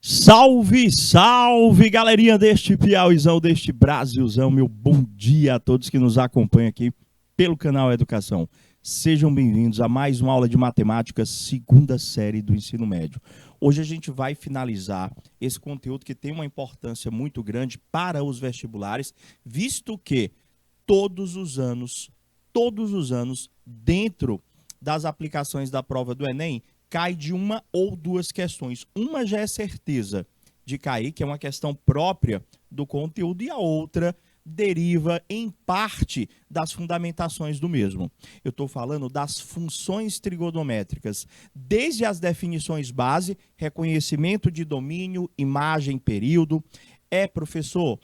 Salve, salve, galerinha deste Piauizão, deste Brasilzão. Meu bom dia a todos que nos acompanham aqui pelo canal Educação. Sejam bem-vindos a mais uma aula de matemática, segunda série do ensino médio. Hoje a gente vai finalizar esse conteúdo que tem uma importância muito grande para os vestibulares, visto que todos os anos, dentro das aplicações da prova do Enem, cai de uma ou duas questões. Uma já é certeza de cair, que é uma questão própria do conteúdo, e a outra deriva, em parte, das fundamentações do mesmo. Eu estou falando das funções trigonométricas, desde as definições base, reconhecimento de domínio, imagem, período. Professor,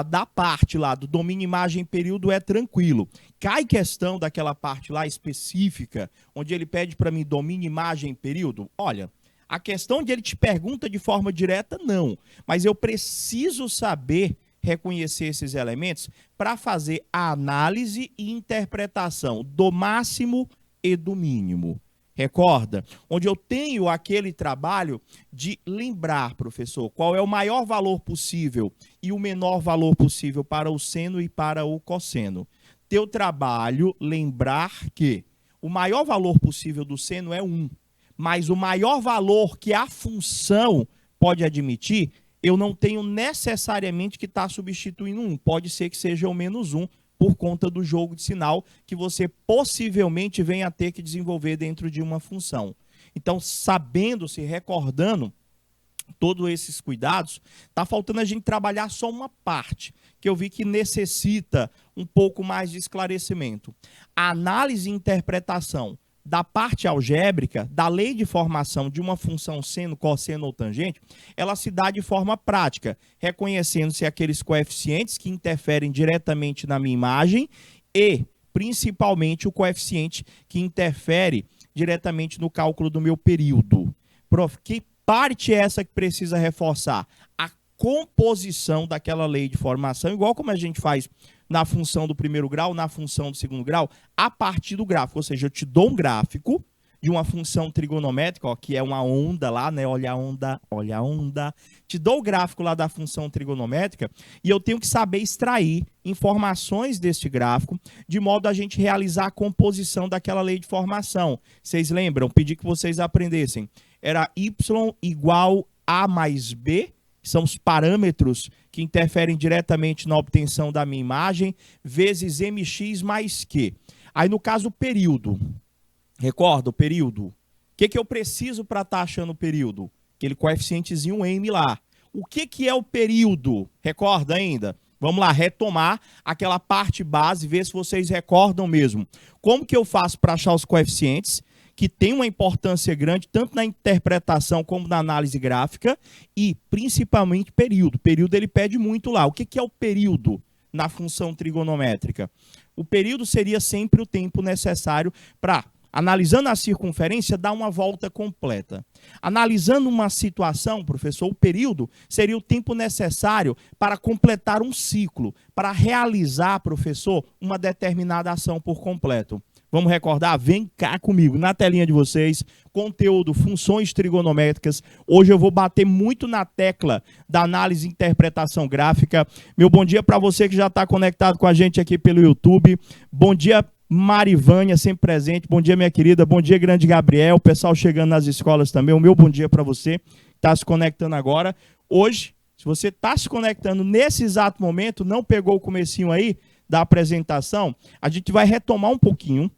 da parte lá do domínio, imagem, período é tranquilo. Cai questão daquela parte lá específica, onde ele pede para mim domínio, imagem, período? Olha, a questão onde ele te pergunta de forma direta, não. Mas eu preciso saber reconhecer esses elementos para fazer a análise e interpretação do máximo e do mínimo. Recorda? Onde eu tenho aquele trabalho de lembrar, professor, qual é o maior valor possível e o menor valor possível para o seno e para o cosseno. Teu trabalho, lembrar que o maior valor possível do seno é 1, mas o maior valor que a função pode admitir, eu não tenho necessariamente que estar substituindo 1. Pode ser que seja o menos 1, por conta do jogo de sinal que você possivelmente venha a ter que desenvolver dentro de uma função. Então, sabendo, se recordando todos esses cuidados, está faltando a gente trabalhar só uma parte, que eu vi que necessita um pouco mais de esclarecimento. A análise e interpretação da parte algébrica, da lei de formação de uma função seno, cosseno ou tangente, ela se dá de forma prática, reconhecendo-se aqueles coeficientes que interferem diretamente na minha imagem e, principalmente, o coeficiente que interfere diretamente no cálculo do meu período. Prof, que parte é essa que precisa reforçar? A composição daquela lei de formação, igual como a gente faz na função do primeiro grau, na função do segundo grau, a partir do gráfico. Ou seja, eu te dou um gráfico de uma função trigonométrica, ó, que é uma onda lá, né? Olha a onda, olha a onda. Te dou o gráfico lá da função trigonométrica e eu tenho que saber extrair informações deste gráfico de modo a gente realizar a composição daquela lei de formação. Vocês lembram? Pedi que vocês aprendessem. Era y igual a mais b, são os parâmetros que interferem diretamente na obtenção da minha imagem, vezes mx mais q. Aí, no caso, o período. Recorda o período? O que eu preciso para estar achando o período? Aquele coeficientezinho m lá. O que é o período? Recorda ainda? Vamos lá, retomar aquela parte base, ver se vocês recordam mesmo. Como que eu faço para achar os coeficientes? Que tem uma importância grande, tanto na interpretação como na análise gráfica, e principalmente período. Período ele pede muito lá. O que é o período na função trigonométrica? O período seria sempre o tempo necessário para, analisando a circunferência, dar uma volta completa. Analisando uma situação, professor, o período seria o tempo necessário para completar um ciclo, para realizar, professor, uma determinada ação por completo. Vamos recordar? Vem cá comigo, na telinha de vocês, conteúdo, funções trigonométricas. Hoje eu vou bater muito na tecla da análise e interpretação gráfica. Meu bom dia para você que já está conectado com a gente aqui pelo YouTube. Bom dia, Marivânia, sempre presente. Bom dia, minha querida. Bom dia, grande Gabriel. O pessoal chegando nas escolas também. O meu bom dia para você que está se conectando agora. Hoje, se você está se conectando nesse exato momento, não pegou o comecinho aí da apresentação, a gente vai retomar um pouquinho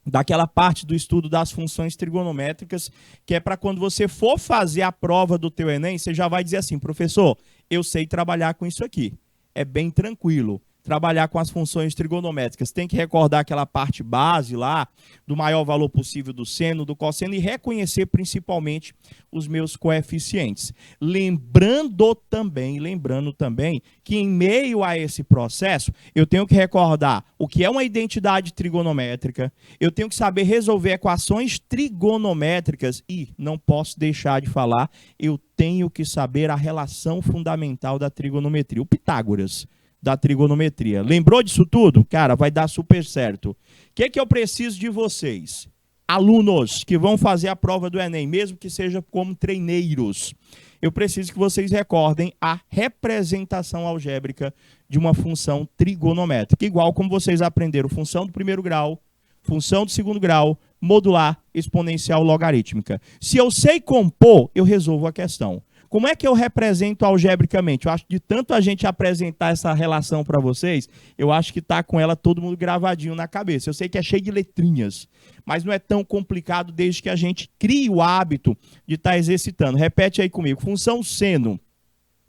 daquela parte do estudo das funções trigonométricas, que é para quando você for fazer a prova do teu Enem, você já vai dizer assim, professor, eu sei trabalhar com isso aqui. É bem tranquilo trabalhar com as funções trigonométricas. Tem que recordar aquela parte base lá, do maior valor possível do seno, do cosseno, e reconhecer principalmente os meus coeficientes. Lembrando também que em meio a esse processo, eu tenho que recordar o que é uma identidade trigonométrica, eu tenho que saber resolver equações trigonométricas e, não posso deixar de falar, eu tenho que saber a relação fundamental da trigonometria, o Pitágoras da trigonometria. Lembrou disso tudo? Cara, vai dar super certo. O que eu preciso de vocês? alunos que vão fazer a prova do Enem, mesmo que seja como treineiros, eu preciso que vocês recordem a representação algébrica de uma função trigonométrica, igual como vocês aprenderam função do primeiro grau, função do segundo grau, modular, exponencial, logarítmica. Se eu sei compor, eu resolvo a questão. Como é que eu represento algebricamente? Eu acho que de tanto a gente apresentar essa relação para vocês, eu acho que está com ela todo mundo gravadinho na cabeça. Eu sei que é cheio de letrinhas, mas não é tão complicado desde que a gente crie o hábito de estar exercitando. Repete aí comigo. Função seno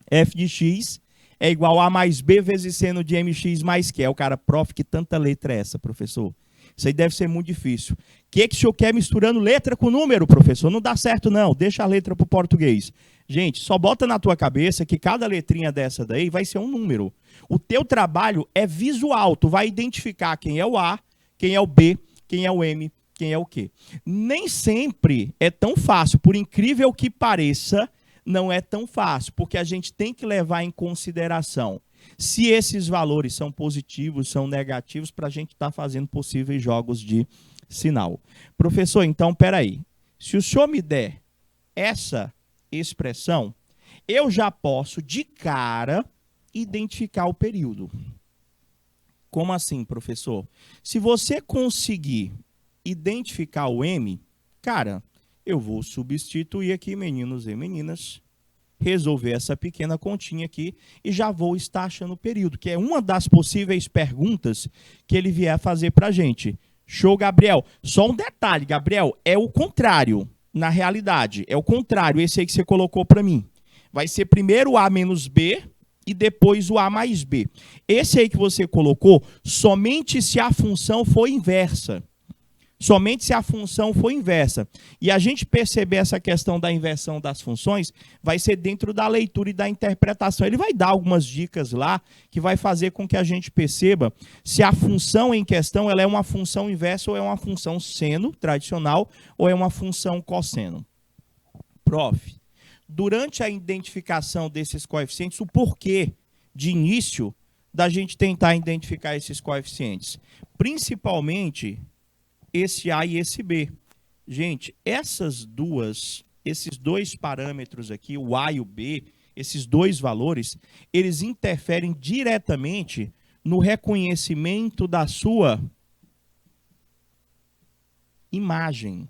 f de x é igual a mais b vezes seno de mx mais q. É o cara, prof, que tanta letra é essa, professor? Isso aí deve ser muito difícil. O que o senhor quer misturando letra com número, professor? Não dá certo, não. Deixa a letra para o português. Gente, só bota na tua cabeça que cada letrinha dessa daí vai ser um número. O teu trabalho é visual. Tu vai identificar quem é o A, quem é o B, quem é o M, quem é o Q. Nem sempre é tão fácil. Por incrível que pareça, não é tão fácil. Porque a gente tem que levar em consideração se esses valores são positivos, são negativos, para a gente estar fazendo possíveis jogos de sinal. Professor, então, peraí. Se o senhor me der essa expressão, eu já posso, de cara, identificar o período. Como assim, professor? Se você conseguir identificar o M, cara, eu vou substituir aqui, meninos e meninas, resolver essa pequena continha aqui e já vou estar achando o período, que é uma das possíveis perguntas que ele vier fazer para a gente. Show, Gabriel. Só um detalhe, Gabriel, é o contrário. Na realidade, é o contrário, esse aí que você colocou para mim. Vai ser primeiro o A menos B e depois o A mais B. Esse aí que você colocou, somente se a função for inversa. Somente se a função for inversa. E a gente perceber essa questão da inversão das funções vai ser dentro da leitura e da interpretação. Ele vai dar algumas dicas lá que vai fazer com que a gente perceba se a função em questão ela é uma função inversa ou é uma função seno tradicional ou é uma função cosseno. Prof, durante a identificação desses coeficientes, o porquê de início da gente tentar identificar esses coeficientes? Principalmente esse A e esse B. Gente, esses dois parâmetros aqui, o A e o B, esses dois valores, eles interferem diretamente no reconhecimento da sua imagem.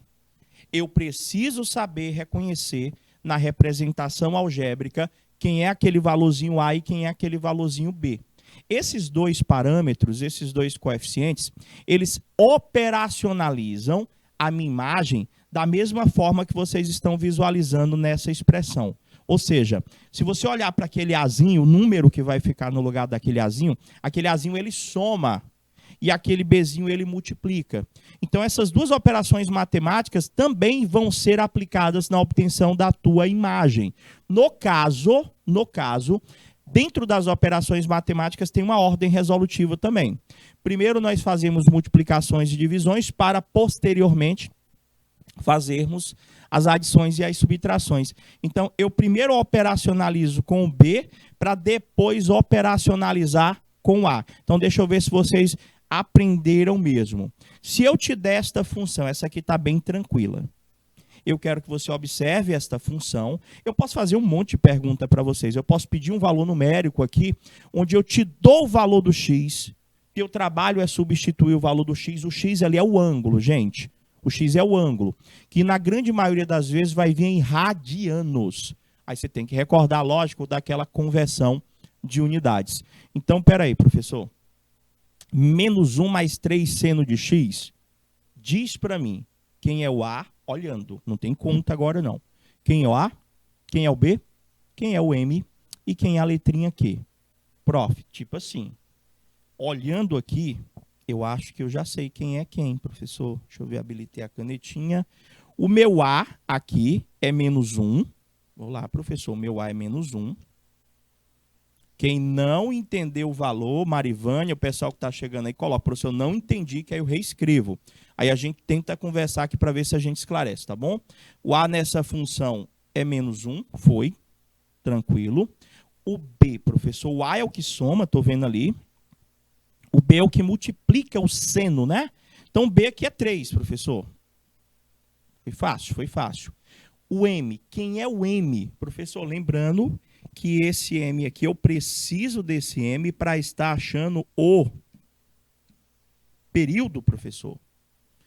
Eu preciso saber reconhecer na representação algébrica quem é aquele valorzinho A e quem é aquele valorzinho B. Esses dois parâmetros, esses dois coeficientes, eles operacionalizam a minha imagem da mesma forma que vocês estão visualizando nessa expressão. Ou seja, se você olhar para aquele Azinho, o número que vai ficar no lugar daquele Azinho ele soma e aquele Bzinho ele multiplica. Então essas duas operações matemáticas também vão ser aplicadas na obtenção da tua imagem. No caso, dentro das operações matemáticas tem uma ordem resolutiva também. Primeiro nós fazemos multiplicações e divisões para posteriormente fazermos as adições e as subtrações. Então eu primeiro operacionalizo com o B para depois operacionalizar com o A. Então deixa eu ver se vocês aprenderam mesmo. Se eu te der esta função, essa aqui está bem tranquila. Eu quero que você observe esta função. Eu posso fazer um monte de pergunta para vocês. Eu posso pedir um valor numérico aqui, onde eu te dou o valor do x. Teu trabalho é substituir o valor do x. O x ali é o ângulo, gente. O x é o ângulo, que na grande maioria das vezes vai vir em radianos. Aí você tem que recordar, lógico, daquela conversão de unidades. Então, peraí, professor. Menos 1 mais 3 seno de x. Diz para mim quem é o A, olhando. Não tem conta agora, não. Quem é o A, quem é o B, quem é o M e quem é a letrinha Q. Prof, tipo assim, olhando aqui, eu acho que eu já sei quem é quem, professor. Deixa eu ver, habilitei a canetinha. O meu A aqui é menos 1. Vou lá, professor, o meu A é menos 1. Quem não entendeu o valor, Marivânia, o pessoal que está chegando aí, coloca, professor, eu não entendi, que aí eu reescrevo. Aí a gente tenta conversar aqui para ver se a gente esclarece, tá bom? O A nessa função é menos 1, foi, tranquilo. O B, professor, o A é o que soma, estou vendo ali. O B é o que multiplica o seno, né? Então, B aqui é 3, professor. Foi fácil, foi fácil. O M, quem é o M? Professor, lembrando que esse M aqui, eu preciso desse M para estar achando o período, professor.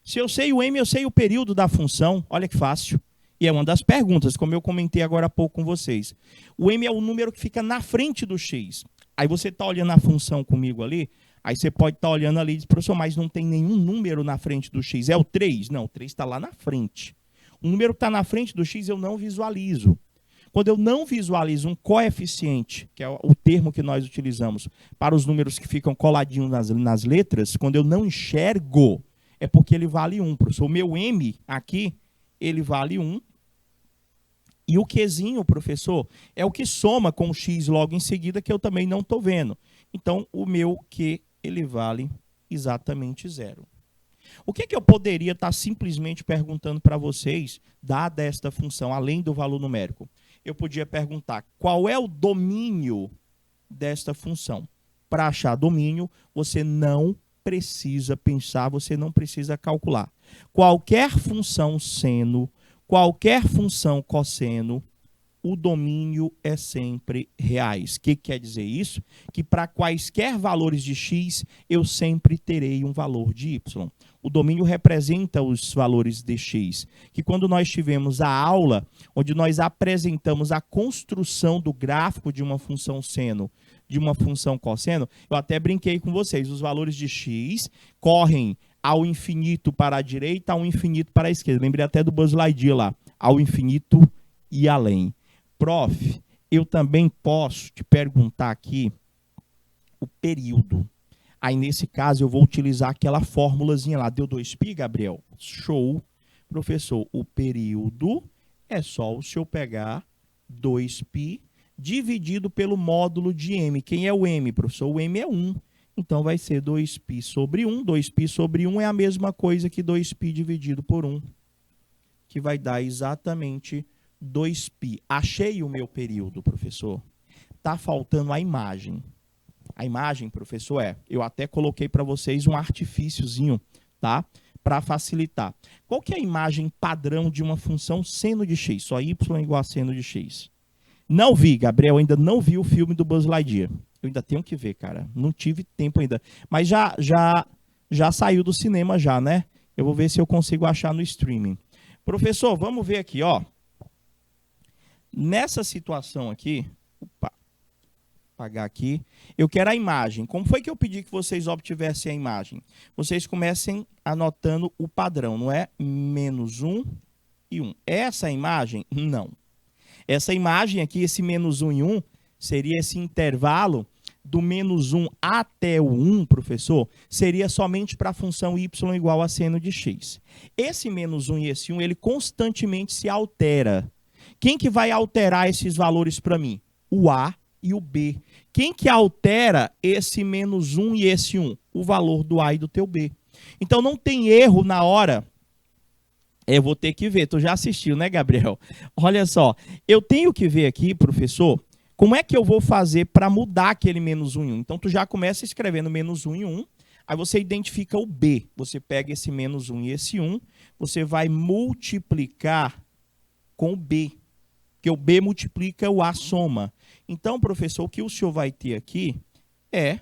Se eu sei o M, eu sei o período da função. Olha que fácil. E é uma das perguntas, como eu comentei agora há pouco com vocês. O M é o número que fica na frente do X. Aí você está olhando a função comigo ali, aí você pode estar olhando ali e dizer, professor, mas não tem nenhum número na frente do X. É o 3? Não, o 3 está lá na frente. O número que está na frente do X eu não visualizo. Quando eu não visualizo um coeficiente, que é o termo que nós utilizamos para os números que ficam coladinhos nas letras, quando eu não enxergo, é porque ele vale 1, professor. O meu M aqui, ele vale 1. E o Qzinho, professor, é o que soma com o X logo em seguida, que eu também não estou vendo. Então, o meu Q, ele vale exatamente 0. O que eu poderia estar simplesmente perguntando para vocês, dada esta função, além do valor numérico? Eu podia perguntar qual é o domínio desta função. Para achar domínio, você não precisa pensar, você não precisa calcular. Qualquer função seno, qualquer função cosseno, o domínio é sempre reais. O que quer dizer isso? Que para quaisquer valores de x, eu sempre terei um valor de y. O domínio representa os valores de x. Que quando nós tivemos a aula, onde nós apresentamos a construção do gráfico de uma função seno, de uma função cosseno, eu até brinquei com vocês, os valores de x correm ao infinito para a direita, ao infinito para a esquerda. Lembrei até do Buzz Lightyear lá, ao infinito e além. Prof, eu também posso te perguntar aqui o período. Aí, nesse caso, eu vou utilizar aquela formulazinha lá. Deu 2π, Gabriel? Show. Professor, o período é só o senhor pegar 2π dividido pelo módulo de m. Quem é o m, professor? O m é 1. Então, vai ser 2π sobre 1. 2π sobre 1 é a mesma coisa que 2π dividido por 1, que vai dar exatamente 2π. Achei o meu período, professor. Está faltando a imagem. A imagem, professor, eu até coloquei para vocês um artifíciozinho, tá? Para facilitar. Qual que é a imagem padrão de uma função seno de x? Só y igual a seno de x. Não vi, Gabriel, ainda não vi o filme do Buzz Lightyear. Eu ainda tenho que ver, cara. Não tive tempo ainda. Mas já saiu do cinema já, né? Eu vou ver se eu consigo achar no streaming. Professor, vamos ver aqui, ó. Nessa situação aqui, opa, apagar aqui, eu quero a imagem. Como foi que eu pedi que vocês obtivessem a imagem? Vocês comecem anotando o padrão, não é? -1 e 1. Essa imagem? Não. Essa imagem aqui, esse -1 e 1, seria esse intervalo do -1 até o 1, professor, seria somente para a função y igual a seno de x. Esse -1 e esse 1, ele constantemente se altera. Quem que vai alterar esses valores para mim? O A e o B. Quem que altera esse -1 e esse 1? O valor do A e do teu B. Então, não tem erro na hora. Eu vou ter que ver. Tu já assistiu, né, Gabriel? Olha só. Eu tenho que ver aqui, professor, como é que eu vou fazer para mudar aquele -1 e 1. Então, tu já começa escrevendo -1 e 1. Aí você identifica o B. Você pega esse -1 e esse 1. Você vai multiplicar com o B. Porque o B multiplica o A soma. Então, professor, o que o senhor vai ter aqui é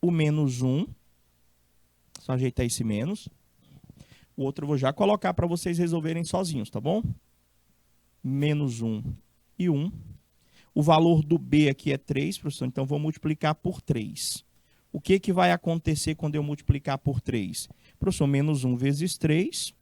o -1. Só ajeitar esse menos. O outro eu vou já colocar para vocês resolverem sozinhos, tá bom? -1 e 1. O valor do B aqui é 3, professor, então vou multiplicar por 3. O que que vai acontecer quando eu multiplicar por 3? Professor, -1 vezes 3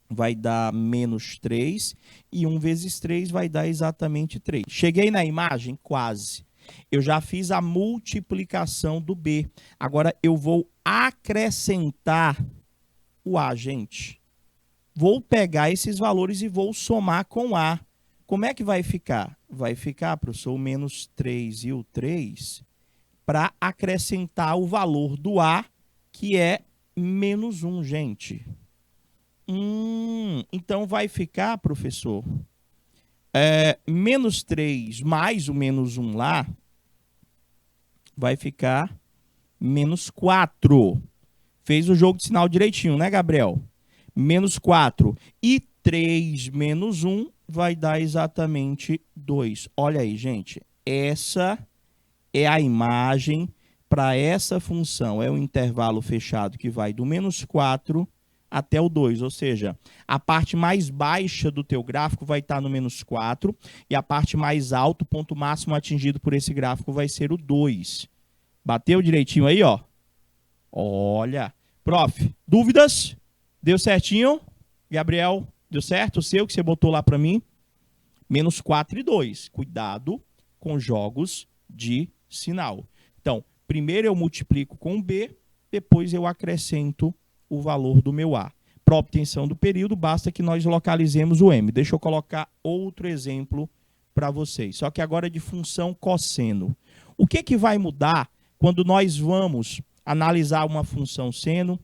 vai dar -3, e 1 vezes 3 vai dar exatamente 3. Cheguei na imagem? Quase. Eu já fiz a multiplicação do B. Agora eu vou acrescentar o A, gente. Vou pegar esses valores e vou somar com A. Como é que vai ficar? Vai ficar, professor, o -3 e o 3, para acrescentar o valor do A, que é -1, gente. Então vai ficar, professor, -3 mais o -1 lá, vai ficar -4. Fez o jogo de sinal direitinho, né, Gabriel? menos 4. E 3 menos 1 vai dar exatamente 2. Olha aí, gente. Essa é a imagem para essa função. É o intervalo fechado que vai do menos 4 até o 2. Ou seja, a parte mais baixa do teu gráfico vai estar no menos 4 e a parte mais alta, o ponto máximo atingido por esse gráfico vai ser o 2. Bateu direitinho aí, ó? Olha. Prof, dúvidas? Deu certinho? Gabriel, deu certo? O seu que você botou lá para mim? Menos 4 e 2. Cuidado com jogos de sinal. Então, primeiro eu multiplico com B, depois eu acrescento o valor do meu A. Para obtenção do período, basta que nós localizemos o M. Deixa eu colocar outro exemplo para vocês. Só que agora é de função cosseno. O que vai mudar quando nós vamos analisar uma função seno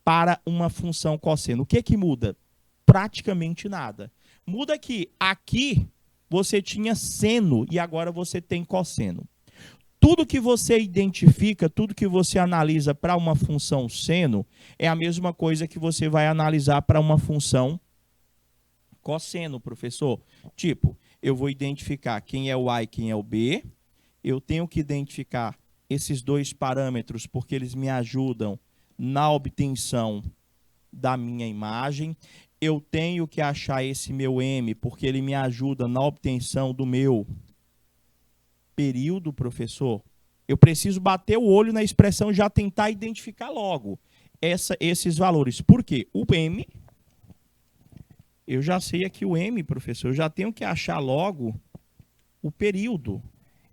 para uma função cosseno? O que muda? Praticamente nada. Muda que aqui você tinha seno e agora você tem cosseno. Tudo que você identifica, tudo que você analisa para uma função seno é a mesma coisa que você vai analisar para uma função cosseno, professor. Tipo, eu vou identificar quem é o A e quem é o B. Eu tenho que identificar esses dois parâmetros porque eles me ajudam na obtenção da minha imagem. Eu tenho que achar esse meu M porque ele me ajuda na obtenção do meu período, professor. Eu preciso bater o olho na expressão e já tentar identificar logo esses valores. Por quê? O M, eu já sei aqui o M, professor, eu já tenho que achar logo o período.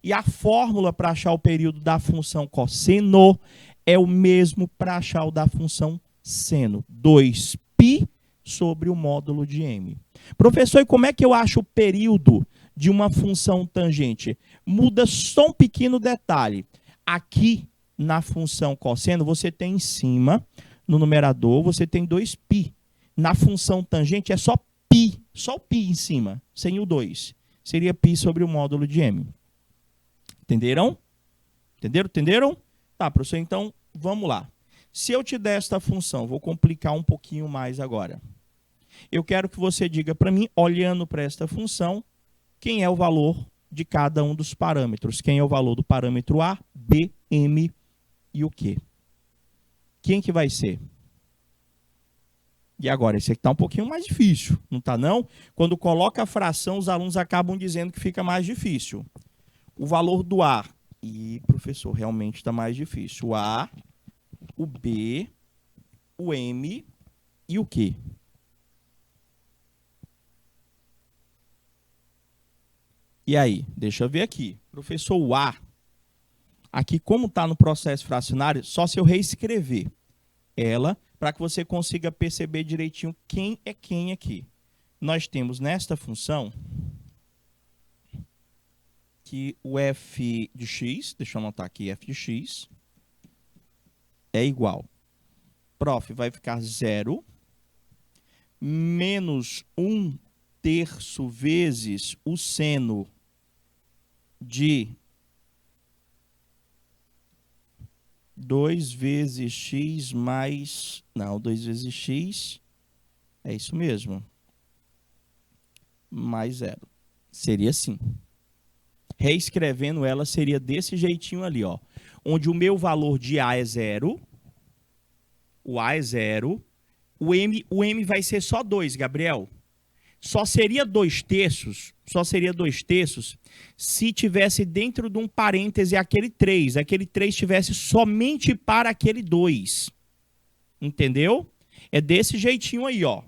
E a fórmula para achar o período da função cosseno é o mesmo para achar o da função seno. 2π sobre o módulo de M. Professor, e como é que eu acho o período de uma função tangente? Muda só um pequeno detalhe. Aqui, na função cosseno, você tem em cima, no numerador, você tem 2π. Na função tangente é só π o π em cima, sem o 2. Seria π sobre o módulo de M. Entenderam? Entenderam? Tá, professor, então vamos lá. Se eu te der esta função, vou complicar um pouquinho mais agora. Eu quero que você diga para mim, olhando para esta função, quem é o valor de cada um dos parâmetros. Quem é o valor do parâmetro A, B, M e o Q. Quem que vai ser? E agora, esse aqui está um pouquinho mais difícil, não está não? Quando coloca a fração, os alunos acabam dizendo que fica mais difícil. O valor do A. E, professor, realmente está mais difícil. O A, o B, o M e o Q. E aí? Deixa eu ver aqui. Professor, o A. Aqui, como está no processo fracionário, só se eu reescrever ela para que você consiga perceber direitinho quem é quem aqui. Nós temos nesta função que o f de x, deixa eu anotar aqui, f de x é igual. Prof, vai ficar 0 menos 1/3 vezes o seno de 2 vezes x mais... Não, 2 vezes x, é isso mesmo. Mais 0. Seria assim. Reescrevendo ela, seria desse jeitinho ali, ó. Onde o meu valor de A é 0. O A é 0. O M vai ser só 2, Gabriel. Só seria 2/3 se tivesse dentro de um parêntese aquele 3. Aquele 3 tivesse somente para aquele 2. Entendeu? É desse jeitinho aí, ó.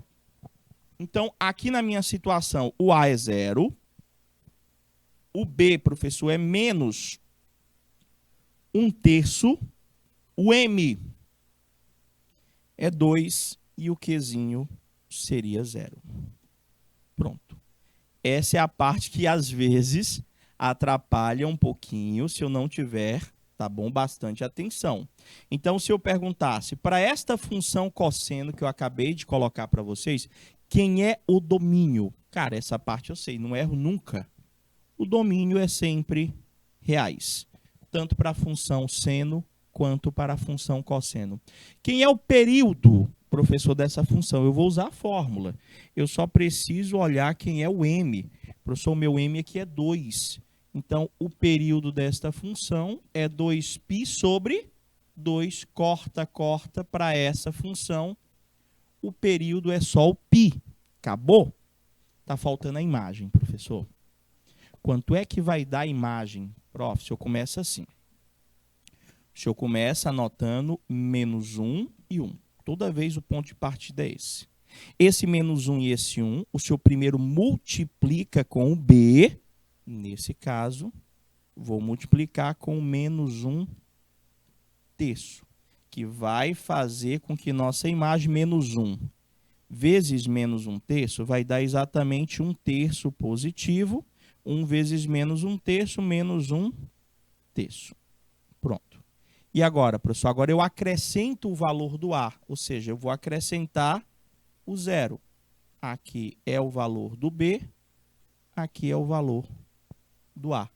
Então, aqui na minha situação, o A é 0. O B, professor, é menos 1/3. O M é 2 e o Qzinho seria 0. Pronto. Essa é a parte que, às vezes, atrapalha um pouquinho se eu não tiver, tá bom, bastante atenção. Então, se eu perguntasse para esta função cosseno que eu acabei de colocar para vocês, quem é o domínio? Cara, essa parte eu sei, não erro nunca. O domínio é sempre reais, tanto para a função seno quanto para a função cosseno. Quem é o período? professor, dessa função? Eu vou usar a fórmula. Eu só preciso olhar quem é o m. Professor, o meu m aqui é 2. Então, o período desta função é 2π sobre 2. Corta para essa função. O período é só o π. Acabou? Está faltando a imagem, professor. Quanto é que vai dar a imagem? Prof, o senhor começa assim. O senhor começa anotando -1 e 1. Toda vez o ponto de partida é esse. Esse -1 e esse 1, o senhor primeiro multiplica com o b. Nesse caso, vou multiplicar com o -1 terço, que vai fazer com que nossa imagem -1 vezes -1 terço vai dar exatamente 1 terço positivo. 1 vezes -1 terço, -1 terço. Pronto. E agora, professor? Agora eu acrescento o valor do A, ou seja, eu vou acrescentar o 0. Aqui é o valor do B, aqui é o valor do A.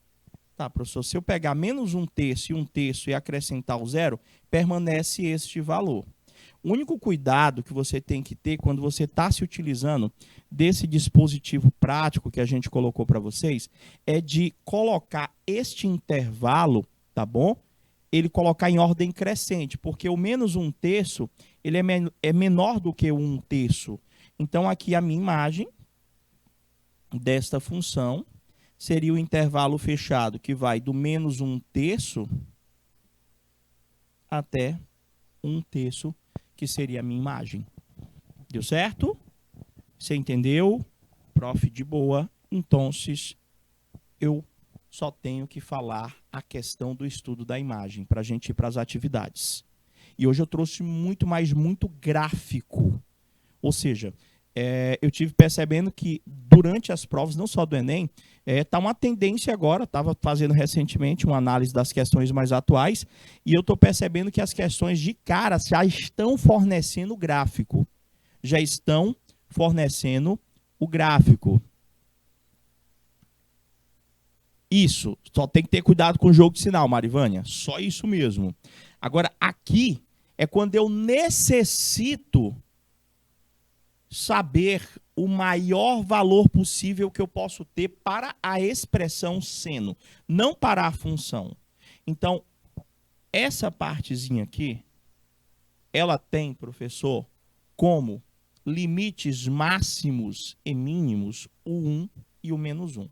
Tá, professor, se eu pegar -1 terço e 1 terço e acrescentar o 0, permanece este valor. O único cuidado que você tem que ter quando você está se utilizando desse dispositivo prático que a gente colocou para vocês é de colocar este intervalo, tá bom? Ele colocar em ordem crescente, porque o -1 terço ele é menor do que o 1 terço. Então, aqui a minha imagem desta função seria o intervalo fechado, que vai do -1 terço até 1 terço, que seria a minha imagem. Deu certo? Você entendeu? Prof, de boa. Então, eu só tenho que falar a questão do estudo da imagem para a gente ir para as atividades. E hoje eu trouxe muito gráfico. Ou seja, eu tive percebendo que durante as provas, não só do Enem, está uma tendência agora, estava fazendo recentemente uma análise das questões mais atuais, e eu estou percebendo que as questões de cara já estão fornecendo gráfico. Já estão fornecendo o gráfico. Isso, só tem que ter cuidado com o jogo de sinal, Marivânia. Só isso mesmo. Agora, aqui é quando eu necessito saber o maior valor possível que eu posso ter para a expressão seno, não para a função. Então, essa partezinha aqui, ela tem, professor, como limites máximos e mínimos o 1 e o -1.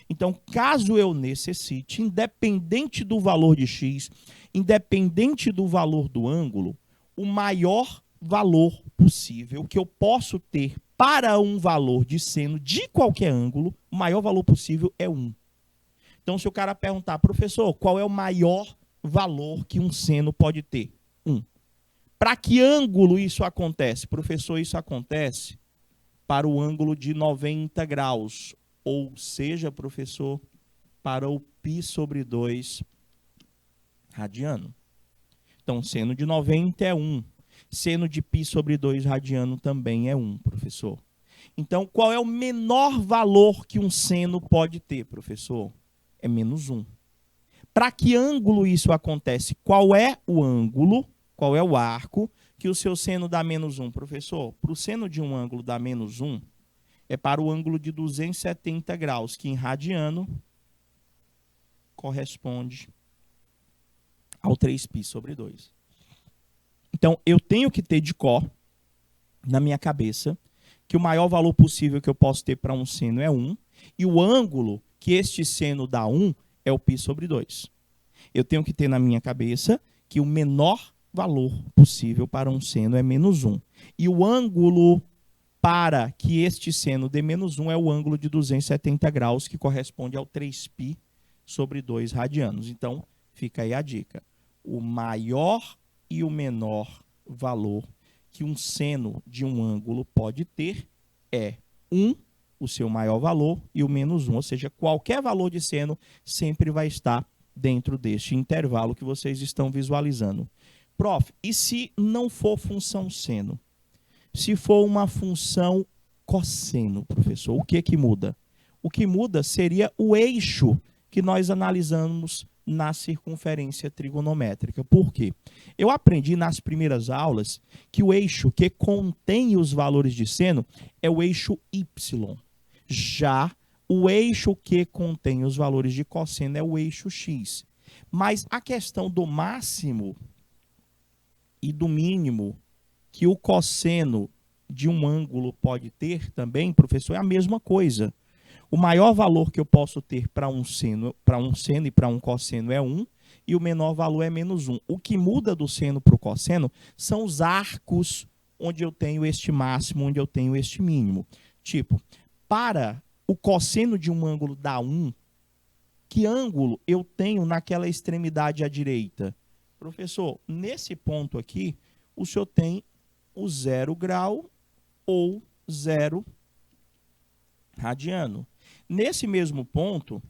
Então, caso eu necessite, independente do valor de x, independente do valor do ângulo, o maior valor possível que eu posso ter para um valor de seno de qualquer ângulo, o maior valor possível é 1. Então, se o cara perguntar, professor, qual é o maior valor que um seno pode ter? 1. Para que ângulo isso acontece? Professor, isso acontece para o ângulo de 90 graus. Ou seja, professor, para o π sobre 2 radiano. Então, seno de 90 é 1. Seno de π sobre 2 radiano também é 1, professor. Então, qual é o menor valor que um seno pode ter, professor? É -1. Para que ângulo isso acontece? Qual é o ângulo, qual é o arco que o seu seno dá -1? Professor, para o seno de um ângulo dar -1, é para o ângulo de 270 graus, que em radiano corresponde ao 3π sobre 2. Então, eu tenho que ter de cor, na minha cabeça, que o maior valor possível que eu posso ter para um seno é 1, e o ângulo que este seno dá 1 é o π sobre 2. Eu tenho que ter na minha cabeça que o menor valor possível para um seno é -1. E o ângulo para que este seno dê -1 é o ângulo de 270 graus, que corresponde ao 3π sobre 2 radianos. Então, fica aí a dica. O maior e o menor valor que um seno de um ângulo pode ter é 1, o seu maior valor, e o -1. Ou seja, qualquer valor de seno sempre vai estar dentro deste intervalo que vocês estão visualizando. Prof, e se não for função seno? Se for uma função cosseno, professor, o que muda? O que muda seria o eixo que nós analisamos na circunferência trigonométrica. Por quê? Eu aprendi nas primeiras aulas que o eixo que contém os valores de seno é o eixo Y. Já o eixo que contém os valores de cosseno é o eixo X. Mas a questão do máximo e do mínimo que o cosseno de um ângulo pode ter também, professor, é a mesma coisa. O maior valor que eu posso ter para um seno e para um cosseno é 1, e o menor valor é menos 1. O que muda do seno para o cosseno são os arcos onde eu tenho este máximo, onde eu tenho este mínimo. Tipo, para o cosseno de um ângulo dar 1, que ângulo eu tenho naquela extremidade à direita? Professor, nesse ponto aqui, o senhor tem o 0 grau ou 0 radiano. Nesse mesmo ponto,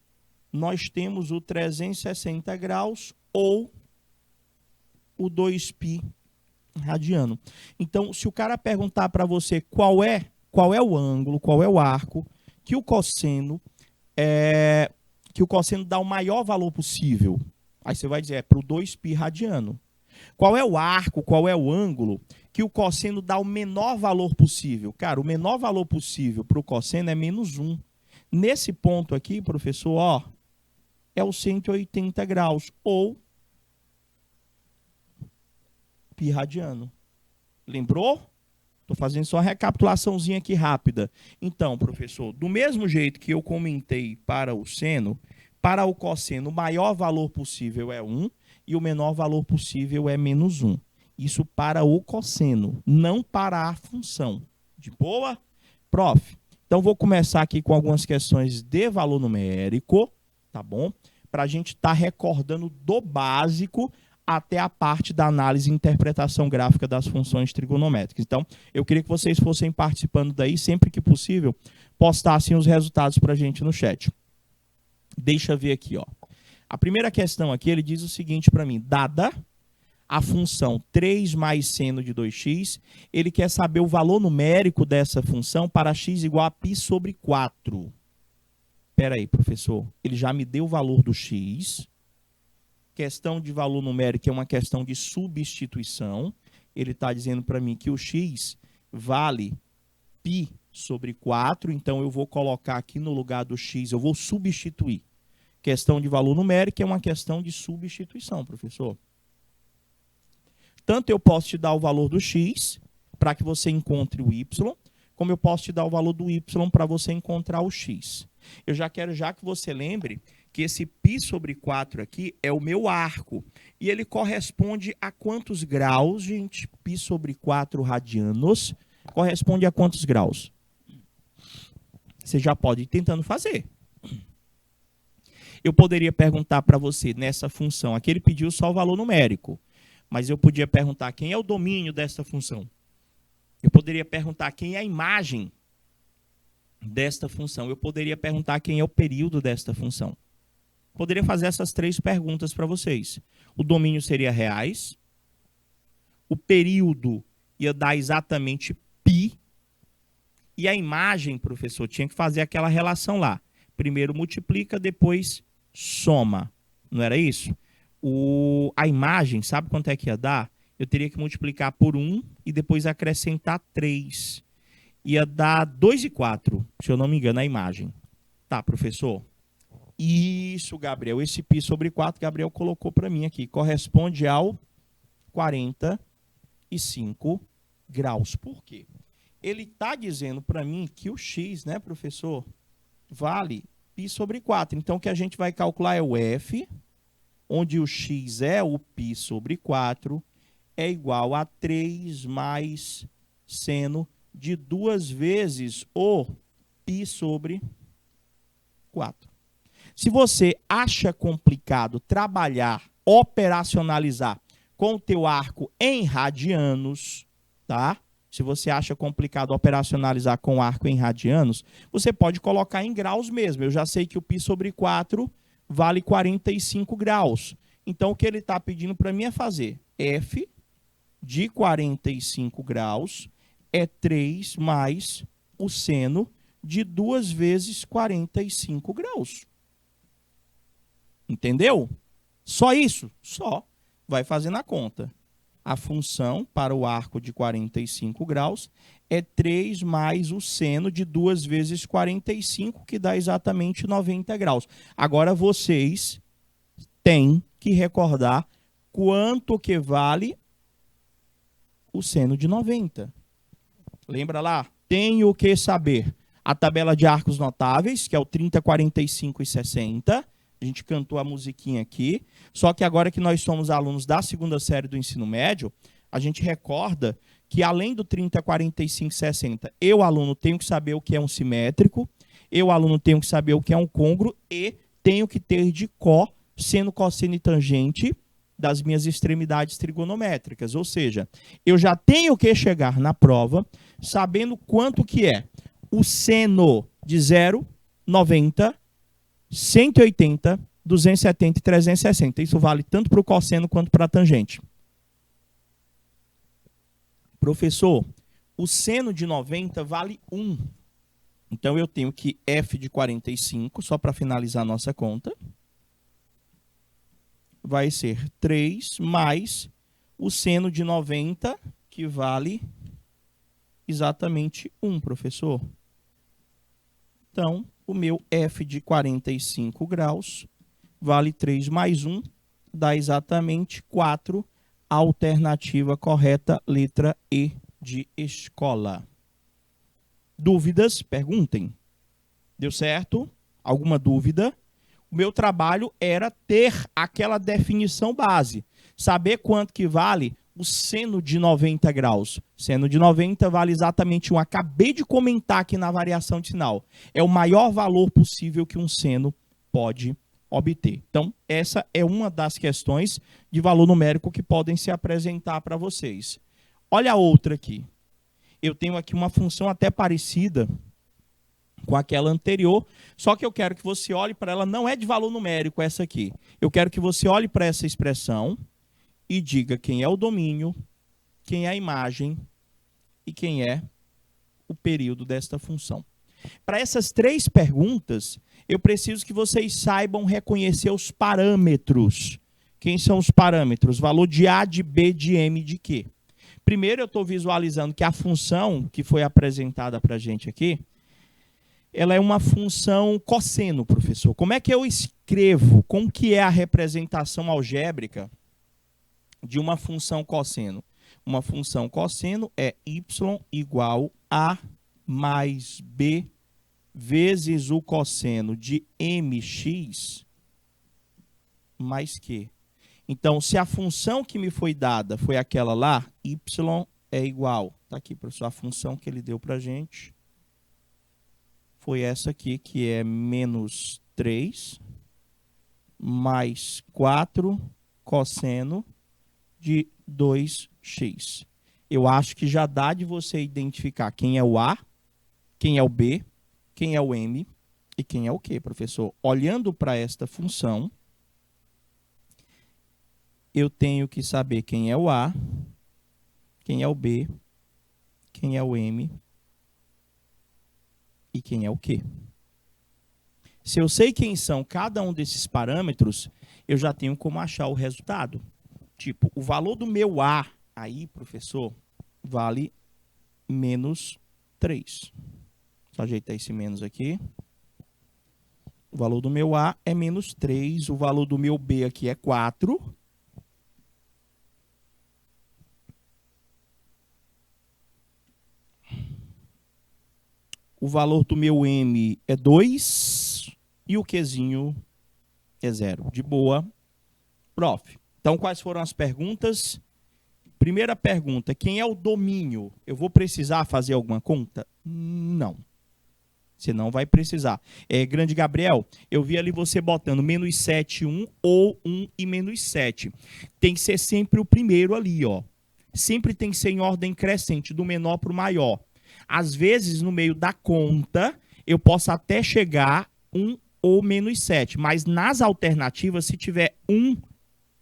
nós temos o 360 graus ou o 2π radiano. Então, se o cara perguntar para você qual é o ângulo, qual é o arco, que o cosseno dá o maior valor possível, aí você vai dizer, é para o 2π radiano. Qual é o arco, qual é o ângulo que o cosseno dá o menor valor possível? Cara, o menor valor possível para o cosseno é menos 1. Nesse ponto aqui, professor, ó, é o 180 graus, ou π radiano. Lembrou? Estou fazendo só uma recapitulaçãozinha aqui rápida. Então, professor, do mesmo jeito que eu comentei para o seno, para o cosseno, o maior valor possível é 1 e o menor valor possível é menos 1. Isso para o cosseno, não para a função. De boa? Prof, então vou começar aqui com algumas questões de valor numérico, tá bom? Para a gente estar recordando do básico até a parte da análise e interpretação gráfica das funções trigonométricas. Então, eu queria que vocês fossem participando daí, sempre que possível, postassem os resultados para a gente no chat. Deixa eu ver aqui, ó. A primeira questão aqui, ele diz o seguinte para mim: dada a função 3 mais seno de 2x, ele quer saber o valor numérico dessa função para x igual a π sobre 4. Espera aí, professor. Ele já me deu o valor do x. Questão de valor numérico é uma questão de substituição. Ele está dizendo para mim que o x vale π sobre 4, então eu vou colocar aqui no lugar do x, eu vou substituir. Questão de valor numérico é uma questão de substituição, professor. Tanto eu posso te dar o valor do x para que você encontre o y, como eu posso te dar o valor do y para você encontrar o x. Eu já quero que você lembre que esse π sobre 4 aqui é o meu arco. E ele corresponde a quantos graus, gente? Π sobre 4 radianos corresponde a quantos graus? Você já pode ir tentando fazer. Eu poderia perguntar para você nessa função. Aqui ele pediu só o valor numérico. Mas eu podia perguntar quem é o domínio desta função. Eu poderia perguntar quem é a imagem desta função. Eu poderia perguntar quem é o período desta função. Poderia fazer essas 3 perguntas para vocês. O domínio seria reais. O período ia dar exatamente π. E a imagem, professor, tinha que fazer aquela relação lá. Primeiro multiplica, depois soma. Não era isso? A imagem, sabe quanto é que ia dar? Eu teria que multiplicar por 1 e depois acrescentar 3. Ia dar 2 e 4, se eu não me engano, a imagem. Tá, professor? Isso, Gabriel. Esse π sobre 4, Gabriel colocou para mim aqui. Corresponde ao 45 graus. Por quê? Ele está dizendo para mim que o x, né, professor, vale π sobre 4. Então, o que a gente vai calcular é o f, onde o x é o π sobre 4, é igual a 3 mais seno de 2 vezes o π sobre 4. Se você acha complicado trabalhar, operacionalizar com o teu arco em radianos, tá? Se você acha complicado operacionalizar com arco em radianos, você pode colocar em graus mesmo. Eu já sei que o π sobre 4 vale 45 graus. Então, o que ele está pedindo para mim é fazer f de 45 graus é 3 mais o seno de 2 vezes 45 graus. Entendeu? Só isso? Só. Vai fazendo a conta. A função para o arco de 45 graus é 3 mais o seno de 2 vezes 45, que dá exatamente 90 graus. Agora vocês têm que recordar quanto que vale o seno de 90. Lembra lá? Tenho que saber a tabela de arcos notáveis, que é o 30, 45 e 60. A gente cantou a musiquinha aqui. Só que agora que nós somos alunos da segunda série do ensino médio, a gente recorda que além do 30, 45 e 60, eu, aluno, tenho que saber o que é um simétrico, eu, aluno, tenho que saber o que é um côngruo e tenho que ter de có, seno, cosseno e tangente das minhas extremidades trigonométricas. Ou seja, eu já tenho que chegar na prova sabendo quanto que é o seno de 0, 90, 180, 270 e 360. Isso vale tanto para o cosseno quanto para a tangente. Professor, o seno de 90 vale 1. Então, eu tenho que f de 45, só para finalizar a nossa conta, vai ser 3 mais o seno de 90, que vale exatamente 1, professor. Então, o meu f de 45 graus vale 3 mais 1, dá exatamente 4. Alternativa correta, letra E de escola. Dúvidas? Perguntem. Deu certo? Alguma dúvida? O meu trabalho era ter aquela definição base. Saber quanto que vale o seno de 90 graus. Seno de 90 vale exatamente 1. Acabei de comentar aqui na variação de sinal. É o maior valor possível que um seno pode obter. Então, essa é uma das questões de valor numérico que podem se apresentar para vocês. Olha a outra aqui. Eu tenho aqui uma função até parecida com aquela anterior, só que eu quero que você olhe para ela, não é de valor numérico essa aqui. Eu quero que você olhe para essa expressão e diga quem é o domínio, quem é a imagem e quem é o período desta função. Para essas 3 perguntas, eu preciso que vocês saibam reconhecer os parâmetros. Quem são os parâmetros? Valor de A, de B, de M, de Q. Primeiro, eu estou visualizando que a função que foi apresentada para a gente aqui, ela é uma função cosseno, professor. Como é que eu escrevo? Como que é a representação algébrica de uma função cosseno? Uma função cosseno é y igual a mais b vezes o cosseno de mx mais q. Então, se a função que me foi dada foi aquela lá, y é igual. Está aqui, professor, a função que ele deu para a gente foi essa aqui, que é menos 3 mais 4 cosseno de 2x. Eu acho que já dá de você identificar quem é o A, quem é o B, quem é o M e quem é o Q, professor. Olhando para esta função, eu tenho que saber quem é o A, quem é o B, quem é o M e quem é o Q. Se eu sei quem são cada um desses parâmetros, eu já tenho como achar o resultado. Tipo, o valor do meu A aí, professor, vale menos 3. Só ajeitar esse menos aqui. O valor do meu A é menos 3. O valor do meu B aqui é 4. O valor do meu M é 2. E o Qzinho é 0. De boa, prof. Então, quais foram as perguntas? Primeira pergunta, quem é o domínio? Eu vou precisar fazer alguma conta? Não. Você não vai precisar. Grande Gabriel, eu vi ali você botando menos 7, 1 ou 1 e menos 7. Tem que ser sempre o primeiro ali, ó. Sempre tem que ser em ordem crescente, do menor para o maior. Às vezes, no meio da conta, eu posso até chegar 1 ou menos 7. Mas nas alternativas, se tiver 1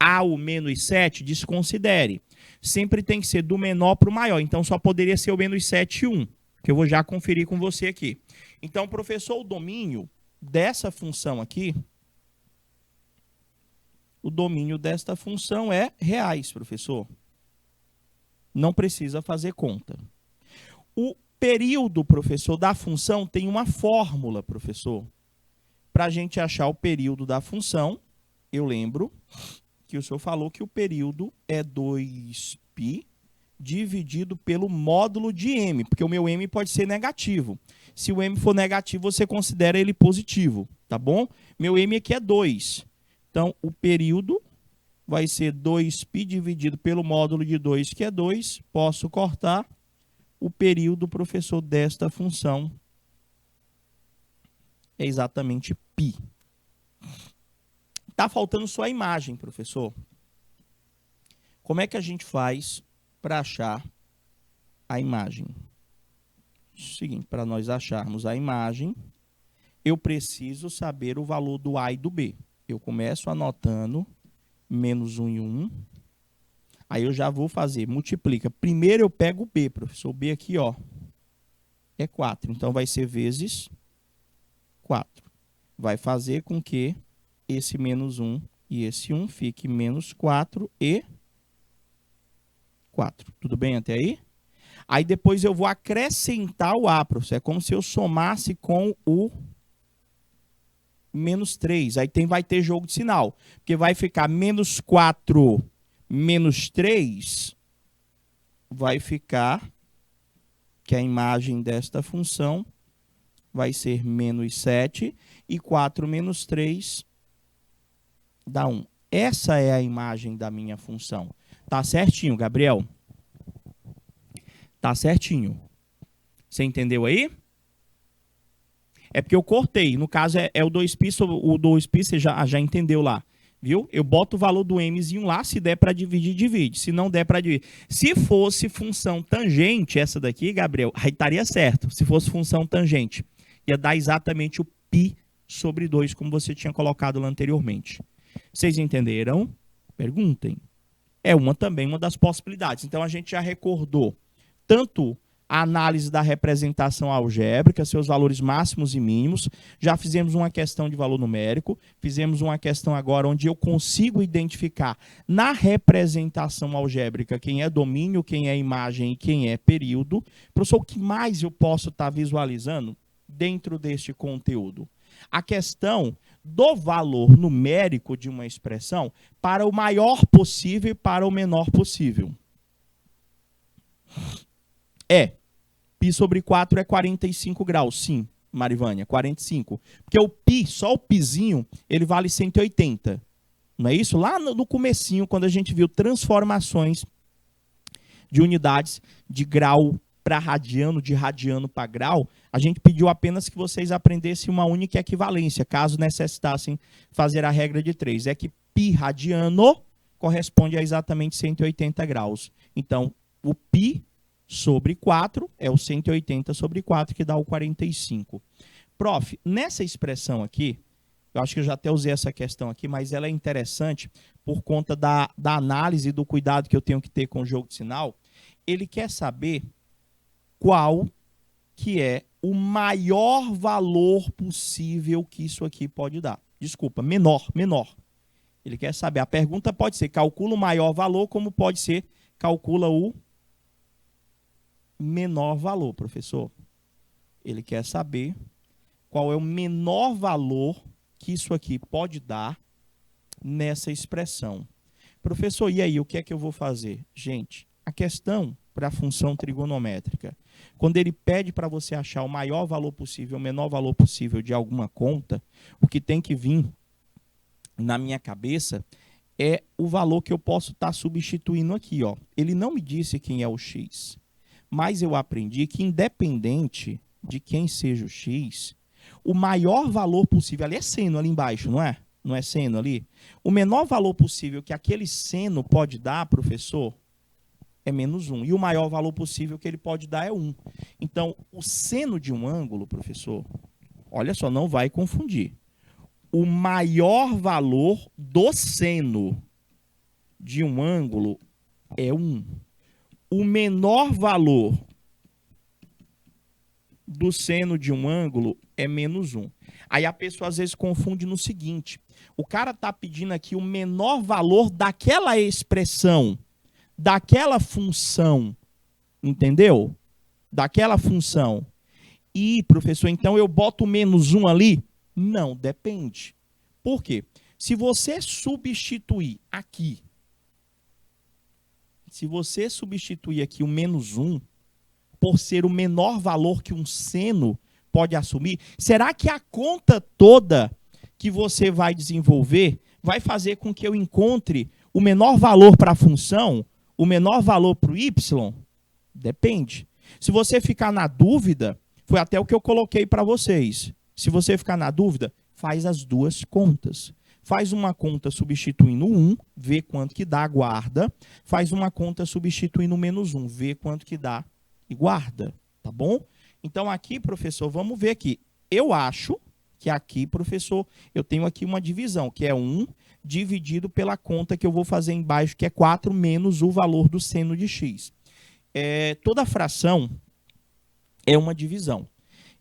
ao menos 7, desconsidere. Sempre tem que ser do menor para o maior. Então, só poderia ser o menos 7 e 1. Que eu vou já conferir com você aqui. Então, professor, o domínio dessa função aqui O domínio desta função é reais, professor. Não precisa fazer conta. O período, professor, da função tem uma fórmula, professor. Para a gente achar o período da função, eu lembro que o senhor falou que o período é 2π dividido pelo módulo de m, porque o meu m pode ser negativo. Se o m for negativo, você considera ele positivo, tá bom? Meu m aqui é 2. Então, o período vai ser 2π dividido pelo módulo de 2, que é 2. Posso cortar. O período, professor, desta função é exatamente π. Está faltando só a imagem, professor. Como é que a gente faz para achar a imagem? Seguinte, para nós acharmos a imagem, eu preciso saber o valor do A e do B. Eu começo anotando menos 1 e 1. Aí eu já vou fazer, multiplica. Primeiro eu pego o B, professor. O B aqui, ó, é 4. Então vai ser vezes 4. Vai fazer com que esse menos 1 e esse 1 fique menos 4 e 4. Tudo bem até aí? Aí depois eu vou acrescentar o A, professor. É como se eu somasse com o menos 3. Aí vai ter jogo de sinal. Porque vai ficar menos 4 menos 3. Vai ficar que a imagem desta função vai ser menos 7. E 4 menos 3 dá 1. Essa é a imagem da minha função. Tá certinho, Gabriel? Tá certinho. Você entendeu aí? É porque eu cortei. No caso, é o 2π sobre o 2π, você já entendeu lá. Viu? Eu boto o valor do mzinho lá, se der para dividir, divide. Se não der para dividir. Se fosse função tangente, essa daqui, Gabriel, aí estaria certo. Se fosse função tangente, ia dar exatamente o π sobre 2, como você tinha colocado lá anteriormente. Vocês entenderam? Perguntem. É também uma das possibilidades. Então, a gente já recordou tanto a análise da representação algébrica, seus valores máximos e mínimos. Já fizemos uma questão de valor numérico. Fizemos uma questão agora onde eu consigo identificar na representação algébrica quem é domínio, quem é imagem e quem é período. Professor, o que mais eu posso estar visualizando dentro deste conteúdo? A questão do valor numérico de uma expressão para o maior possível e para o menor possível. Π sobre 4 é 45 graus. Sim, Marivânia, 45. Porque o π, só o πzinho, ele vale 180. Não é isso? Lá no comecinho, quando a gente viu transformações de unidades de grau para radiano, de radiano para grau, a gente pediu apenas que vocês aprendessem uma única equivalência, caso necessitassem fazer a regra de 3. É que π radiano corresponde a exatamente 180 graus. Então, o π sobre 4 é o 180 sobre 4, que dá o 45. Prof, nessa expressão aqui, eu acho que eu já até usei essa questão aqui, mas ela é interessante por conta da análise e do cuidado que eu tenho que ter com o jogo de sinal. Ele quer saber qual que é o maior valor possível que isso aqui pode dar. Desculpa, menor. Ele quer saber. A pergunta pode ser, calcula o maior valor, como pode ser, calcula o menor valor, professor. Ele quer saber qual é o menor valor que isso aqui pode dar nessa expressão. Professor, e aí, o que é que eu vou fazer? Gente, a questão para a função trigonométrica, quando ele pede para você achar o maior valor possível, o menor valor possível de alguma conta, o que tem que vir na minha cabeça é o valor que eu posso estar substituindo aqui. Ó. Ele não me disse quem é o x, mas eu aprendi que, independente de quem seja o x, o maior valor possível, ali é seno ali embaixo, não é? Não é seno ali? O menor valor possível que aquele seno pode dar, professor, é menos 1. E o maior valor possível que ele pode dar é 1. Então, o seno de um ângulo, professor, olha só, não vai confundir. O maior valor do seno de um ângulo é 1. O menor valor do seno de um ângulo é menos 1. Aí a pessoa às vezes confunde no seguinte: o cara está pedindo aqui o menor valor daquela expressão, daquela função, entendeu? Daquela função. E, professor, então eu boto menos um ali? Não, depende. Por quê? Se você substituir aqui, o menos um, por ser o menor valor que um seno pode assumir, será que a conta toda que você vai desenvolver vai fazer com que eu encontre o menor valor para a função, o menor valor para o y? Depende. Se você ficar na dúvida, foi até o que eu coloquei para vocês. Se você ficar na dúvida, faz as duas contas. Faz uma conta substituindo 1, vê quanto que dá, guarda. Faz uma conta substituindo menos 1, vê quanto que dá e guarda, tá bom? Então aqui, professor, vamos ver aqui. Eu acho que aqui, professor, eu tenho aqui uma divisão, que é 1 dividido pela conta que eu vou fazer embaixo, que é 4 menos o valor do seno de x. Toda fração é uma divisão.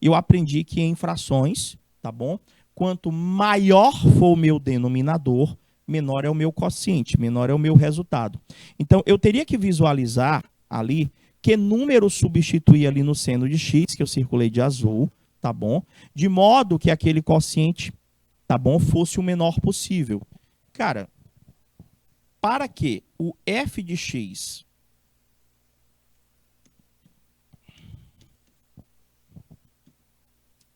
Eu aprendi que em frações, tá bom? Quanto maior for o meu denominador, menor é o meu quociente, menor é o meu resultado. Então, eu teria que visualizar ali que número substituir ali no seno de x, que eu circulei de azul, tá bom? De modo que aquele quociente, tá bom, fosse o menor possível. Cara, para que o f de x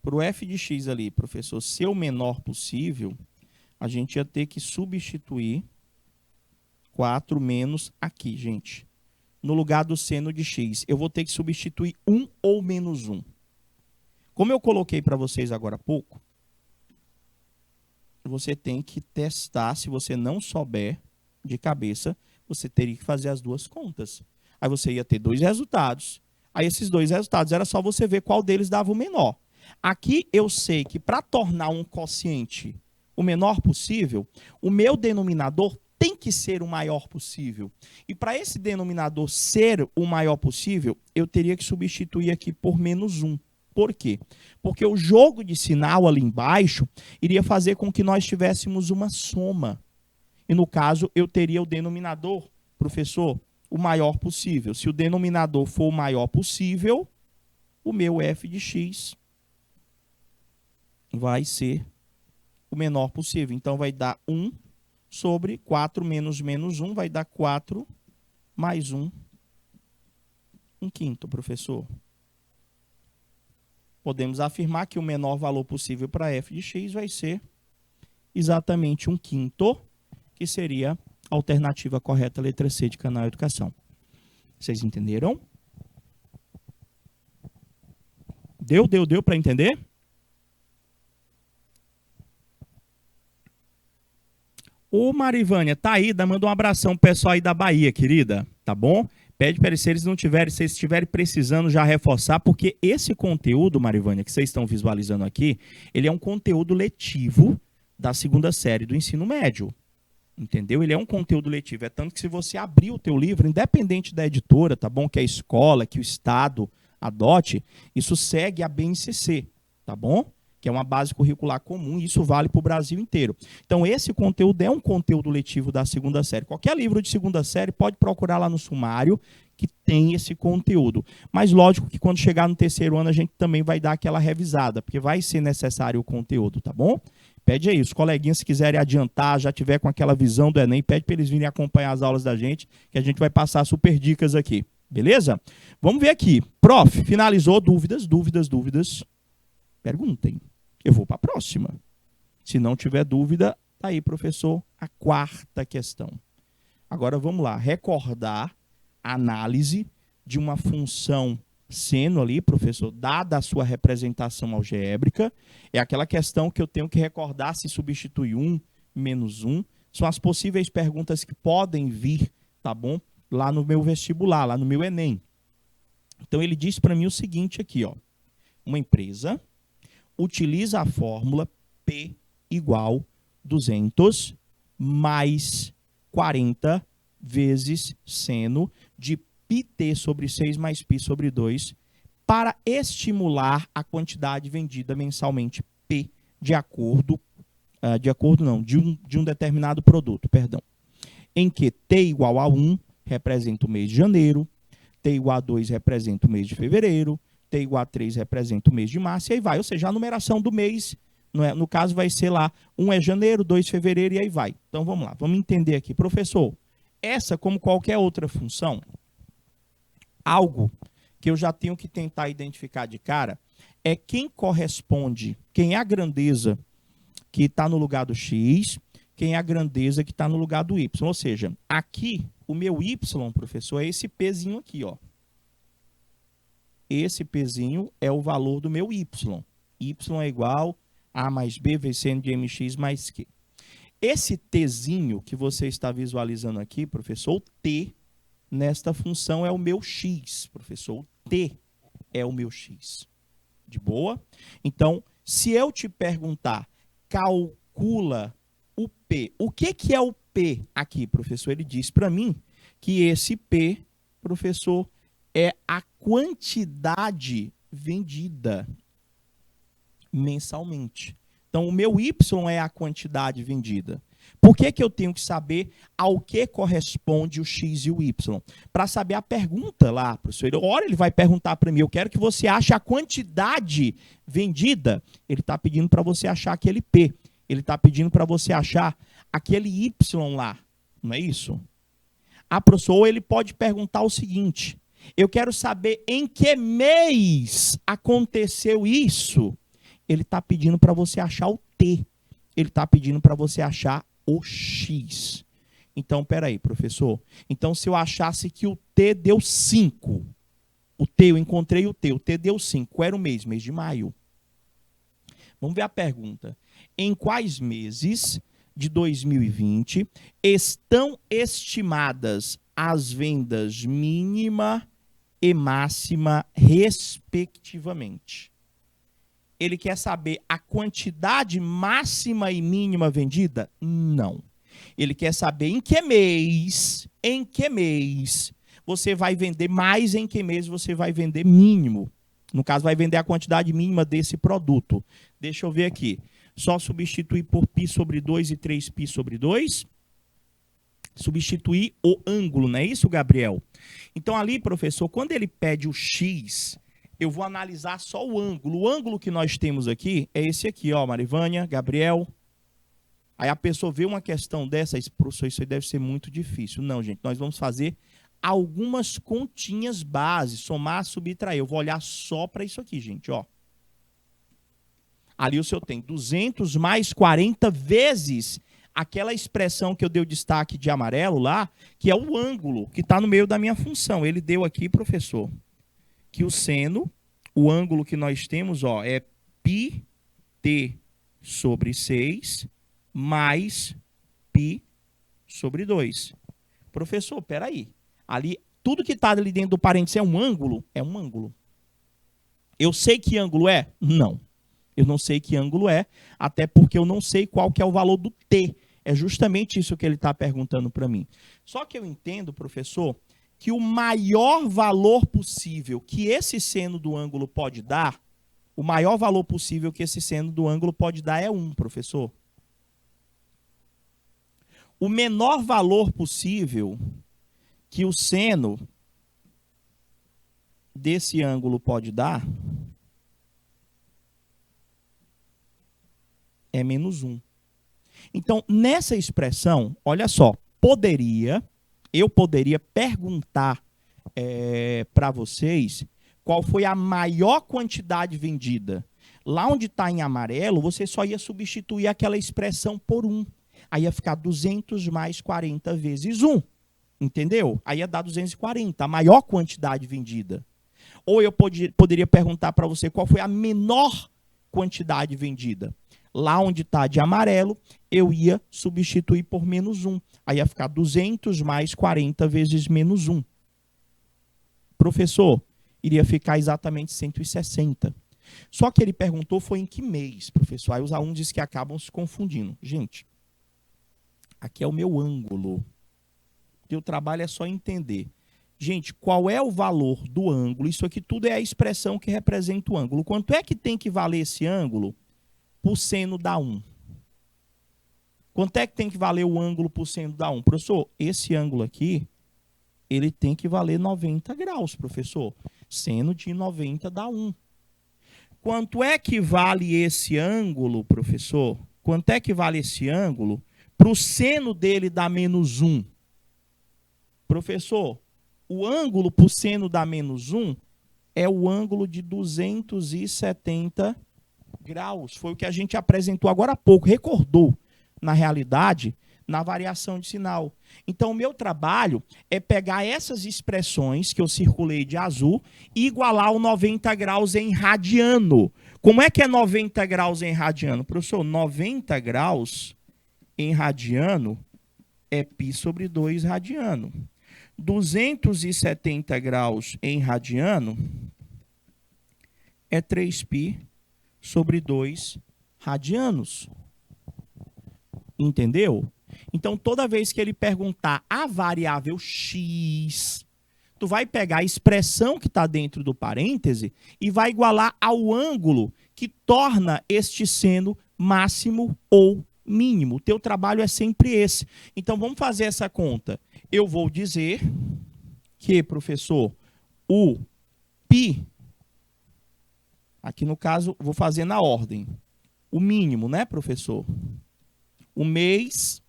para o f de x ali, professor, ser o menor possível, a gente ia ter que substituir 4 menos aqui, gente. No lugar do seno de x, eu vou ter que substituir 1 ou menos 1. Como eu coloquei para vocês agora há pouco, você tem que testar. Se você não souber de cabeça, você teria que fazer as duas contas. Aí você ia ter dois resultados. Aí esses dois resultados, era só você ver qual deles dava o menor. Aqui eu sei que para tornar um quociente o menor possível, o meu denominador tem que ser o maior possível. E para esse denominador ser o maior possível, eu teria que substituir aqui por menos 1. Por quê? Porque o jogo de sinal ali embaixo iria fazer com que nós tivéssemos uma soma. E no caso, eu teria o denominador, professor, o maior possível. Se o denominador for o maior possível, o meu f de x vai ser o menor possível. Então, vai dar 1 sobre 4 menos menos 1, vai dar 4 mais 1, 1/5, professor. Podemos afirmar que o menor valor possível para f de x vai ser exatamente 1/5, que seria a alternativa correta, letra C de Canal Educação. Vocês entenderam? Deu para entender? Ô, Marivânia, tá aí, manda um abração pro pessoal aí da Bahia, querida, tá bom? Pede para eles, se eles estiverem precisando já reforçar, porque esse conteúdo, Marivânia, que vocês estão visualizando aqui, ele é um conteúdo letivo da 2ª série do ensino médio, entendeu? Ele é um conteúdo letivo, é tanto que se você abrir o teu livro, independente da editora, tá bom? Que a escola, que o Estado adote, isso segue a BNCC, tá bom? Que é uma base curricular comum, e isso vale para o Brasil inteiro. Então, esse conteúdo é um conteúdo letivo da 2ª série. Qualquer livro de 2ª série pode procurar lá no sumário, que tem esse conteúdo. Mas, lógico que quando chegar no 3º ano, a gente também vai dar aquela revisada, porque vai ser necessário o conteúdo, tá bom? Pede aí, os coleguinhas, se quiserem adiantar, já tiver com aquela visão do Enem, pede para eles virem acompanhar as aulas da gente, que a gente vai passar super dicas aqui, beleza? Vamos ver aqui. Prof, finalizou? Dúvidas? Perguntem. Eu vou para a próxima. Se não tiver dúvida, tá aí, professor, a 4ª questão. Agora vamos lá, recordar a análise de uma função seno ali, professor, dada a sua representação algébrica. É aquela questão que eu tenho que recordar se substitui 1, menos 1. São as possíveis perguntas que podem vir, tá bom? Lá no meu vestibular, lá no meu Enem. Então ele diz para mim o seguinte aqui, ó. Uma empresa utiliza a fórmula P igual 200 mais 40 vezes seno de πt sobre 6 mais π sobre 2 para estimular a quantidade vendida mensalmente P de um determinado produto, perdão, em que T igual a 1 representa o mês de janeiro, T igual a 2 representa o mês de fevereiro, T igual a 3 representa o mês de março, e aí vai. Ou seja, a numeração do mês, no caso, vai ser lá, 1 é janeiro, 2 fevereiro, e aí vai. Então, vamos lá, vamos entender aqui. Professor, essa, como qualquer outra função, algo que eu já tenho que tentar identificar de cara, é quem corresponde, quem é a grandeza que está no lugar do x, quem é a grandeza que está no lugar do y. Ou seja, aqui, o meu y, professor, é esse pzinho aqui, ó. Esse pzinho é o valor do meu y. Y é igual a mais b vezes seno de mx mais q. Esse tzinho que você está visualizando aqui, professor, o t, nesta função é o meu x, professor. O t é o meu x. De boa? Então, se eu te perguntar, calcula o P. O que é o P aqui, professor? Ele diz para mim que esse P, professor, é a quantidade vendida mensalmente. Então, o meu Y é a quantidade vendida. Por que eu tenho que saber ao que corresponde o X e o Y? Para saber a pergunta lá, professor. Ora, ele vai perguntar para mim, eu quero que você ache a quantidade vendida. Ele está pedindo para você achar aquele P. Ele está pedindo para você achar aquele Y lá. Não é isso? Ah, professor, ou ele pode perguntar o seguinte, eu quero saber em que mês aconteceu isso. Ele está pedindo para você achar o T. Ele está pedindo para você achar o X. Então, peraí, professor. Então, se eu achasse que o T deu 5, eu encontrei o T deu 5, qual era o mês? Mês de maio. Vamos ver a pergunta. Em quais meses de 2020 estão estimadas as vendas mínima e máxima, respectivamente? Ele quer saber a quantidade máxima e mínima vendida? Não. Ele quer saber em que mês você vai vender mais, em que mês você vai vender mínimo. No caso, vai vender a quantidade mínima desse produto. Deixa eu ver aqui. Só substituir por π sobre 2 e 3π sobre 2. Substituir o ângulo, não é isso, Gabriel? Então, ali, professor, quando ele pede o X, eu vou analisar só o ângulo. O ângulo que nós temos aqui é esse aqui, ó, Marivânia, Gabriel. Aí a pessoa vê uma questão dessa, professor, isso aí deve ser muito difícil. Não, gente, nós vamos fazer algumas continhas base, somar, subtrair. Eu vou olhar só para isso aqui, gente, ó. Ali o senhor tem 200 mais 40 vezes aquela expressão que eu dei o destaque de amarelo lá, que é o ângulo que está no meio da minha função. Ele deu aqui, professor, que o seno, o ângulo que nós temos, ó, é πt sobre 6 mais π sobre 2. Professor, peraí. Ali, tudo que está ali dentro do parênteses é um ângulo? É um ângulo. Eu sei que ângulo é? Não. Eu não sei que ângulo é, até porque eu não sei qual que é o valor do T. É justamente isso que ele está perguntando para mim. Só que eu entendo, professor, que o maior valor possível que esse seno do ângulo pode dar, o maior valor possível que esse seno do ângulo pode dar é 1, professor. O menor valor possível que o seno desse ângulo pode dar é menos 1. Então, nessa expressão, olha só, eu poderia perguntar para vocês qual foi a maior quantidade vendida. Lá onde está em amarelo, você só ia substituir aquela expressão por 1. Aí ia ficar 200 mais 40 vezes 1. Entendeu? Aí ia dar 240, a maior quantidade vendida. Ou eu poderia perguntar para você qual foi a menor quantidade vendida. Lá onde está de amarelo, eu ia substituir por menos 1. Aí ia ficar 200 mais 40 vezes menos 1. Professor, iria ficar exatamente 160. Só que ele perguntou foi em que mês, professor. Aí os alunos dizem que acabam se confundindo. Gente, aqui é o meu ângulo. O teu trabalho é só entender. Gente, qual é o valor do ângulo? Isso aqui tudo é a expressão que representa o ângulo. Quanto é que tem que valer esse ângulo por seno da 1? Quanto é que tem que valer o ângulo por seno da 1? Professor, esse ângulo aqui, ele tem que valer 90 graus, professor. Seno de 90 dá 1. Quanto é que vale esse ângulo, professor? Quanto é que vale esse ângulo para o seno dele dar menos 1? Professor, o ângulo por seno da menos 1 é o ângulo de 270 graus. Foi o que a gente apresentou agora há pouco, recordou, na realidade, na variação de sinal. Então, o meu trabalho é pegar essas expressões que eu circulei de azul e igualar o 90 graus em radiano. Como é que é 90 graus em radiano? Professor, 90 graus em radiano é π sobre 2 radiano. 270 graus em radiano é 3π sobre 2 radianos. Entendeu? Então, toda vez que ele perguntar a variável x, tu vai pegar a expressão que está dentro do parêntese e vai igualar ao ângulo que torna este seno máximo ou mínimo. O teu trabalho é sempre esse. Então, vamos fazer essa conta. Eu vou dizer que, professor, o π, aqui no caso, vou fazer na ordem. O mínimo, né, professor? O mês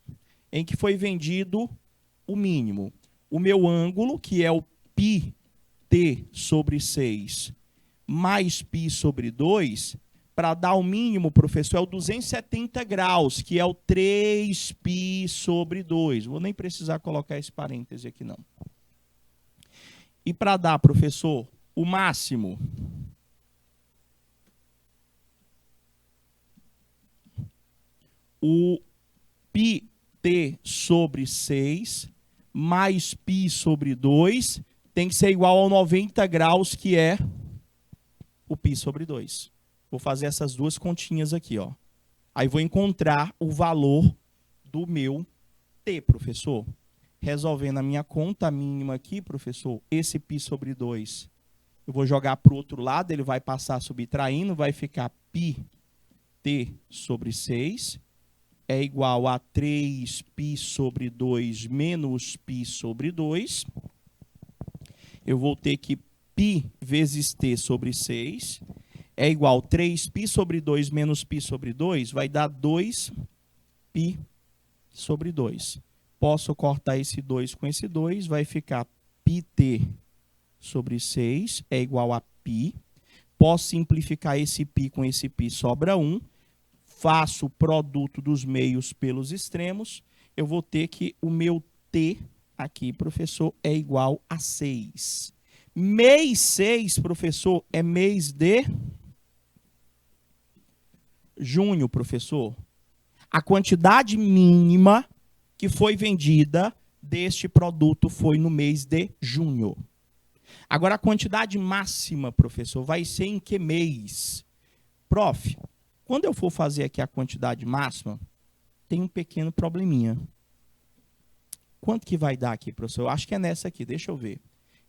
em que foi vendido o mínimo. O meu ângulo, que é o πt sobre 6, mais π sobre 2, para dar o mínimo, professor, é o 270 graus, que é o 3π sobre 2. Vou nem precisar colocar esse parêntese aqui, não. E para dar, professor, o máximo, o πt sobre 6 mais π sobre 2 tem que ser igual ao 90 graus, que é o π sobre 2. Vou fazer essas duas continhas aqui, ó. Aí vou encontrar o valor do meu t, professor. Resolvendo a minha conta mínima aqui, professor, esse π sobre 2, eu vou jogar para o outro lado, ele vai passar subtraindo, vai ficar πt sobre 6 é igual a 3π sobre 2 menos π sobre 2. Eu vou ter que π vezes t sobre 6 é igual a 3π sobre 2 menos π sobre 2, vai dar 2π sobre 2. Posso cortar esse 2 com esse 2, vai ficar πt sobre 6 é igual a π. Posso simplificar esse π com esse π, sobra 1. Faço o produto dos meios pelos extremos, eu vou ter que o meu t aqui, professor, é igual a 6. Mês 6, professor, é mês de junho, professor. A quantidade mínima que foi vendida deste produto foi no mês de junho. Agora, a quantidade máxima, professor, vai ser em que mês? Prof, quando eu for fazer aqui a quantidade máxima, tem um pequeno probleminha. Quanto que vai dar aqui, professor? Eu acho que é nessa aqui, deixa eu ver.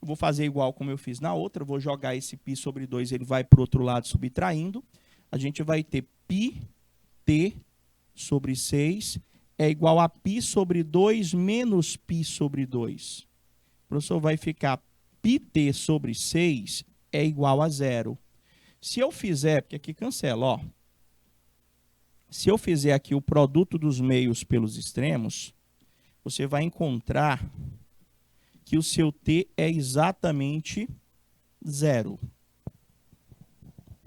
Eu vou fazer igual como eu fiz na outra, vou jogar esse π sobre 2, ele vai para o outro lado subtraindo. A gente vai ter πt sobre 6 é igual a π sobre 2 menos π sobre 2. O professor vai ficar πt sobre 6 é igual a 0. Se eu fizer, porque aqui cancela, ó. Se eu fizer aqui o produto dos meios pelos extremos, você vai encontrar que o seu t é exatamente 0.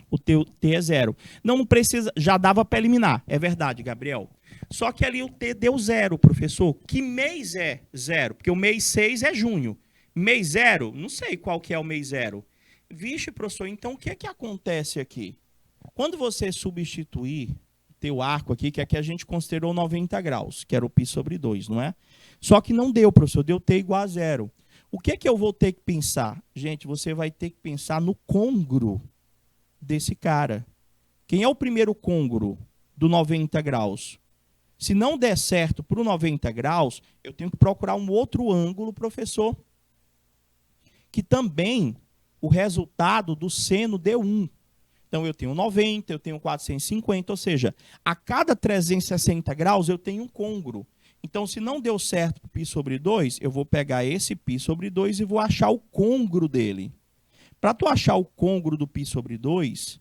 O teu t é 0. Não precisa, já dava para eliminar, é verdade, Gabriel. Só que ali o t deu 0, professor. Que mês é 0? Porque o mês 6 é junho. Mês 0? Não sei qual que é o mês 0. Vixe, professor, então o que é que acontece aqui? Quando você substituir teu arco aqui, que aqui a gente considerou 90 graus, que era o π sobre 2, não é? Só que não deu, professor, deu t igual a 0. O que é que eu vou ter que pensar? Gente, você vai ter que pensar no côngruo desse cara. Quem é o primeiro côngruo do 90 graus? Se não der certo para o 90 graus, eu tenho que procurar um outro ângulo, professor, que também o resultado do seno deu 1. Então, eu tenho 90, eu tenho 450, ou seja, a cada 360 graus eu tenho um côngruo. Então, se não deu certo para π sobre 2, eu vou pegar esse π sobre 2 e vou achar o côngruo dele. Para tu achar o côngruo do π sobre 2,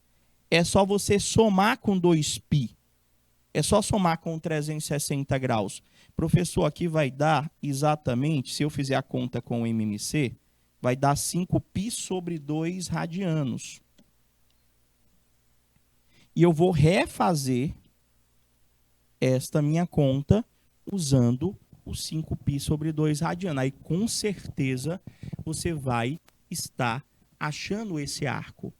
é só você somar com 2π. É só somar com 360 graus. Professor, aqui vai dar exatamente, se eu fizer a conta com o MMC, vai dar 5π sobre 2 radianos. E eu vou refazer esta minha conta usando o 5π sobre 2 radianos. Aí, com certeza, você vai estar achando esse arco.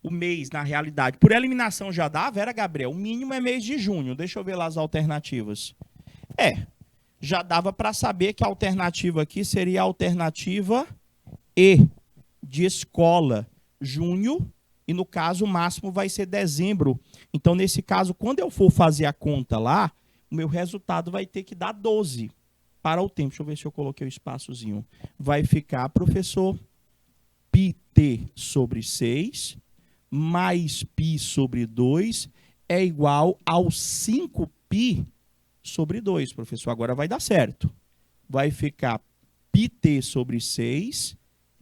O mês, na realidade, por eliminação já dá, Vera Gabriel, o mínimo é mês de junho. Deixa eu ver lá as alternativas. Já dava para saber que a alternativa aqui seria a alternativa E, de escola, junho, e no caso o máximo vai ser dezembro. Então, nesse caso, quando eu for fazer a conta lá, o meu resultado vai ter que dar 12 para o tempo. Deixa eu ver se eu coloquei o espaçozinho. Vai ficar, professor, πt sobre 6 mais π sobre 2 é igual ao 5π sobre 2, professor. Agora vai dar certo. Vai ficar πt sobre 6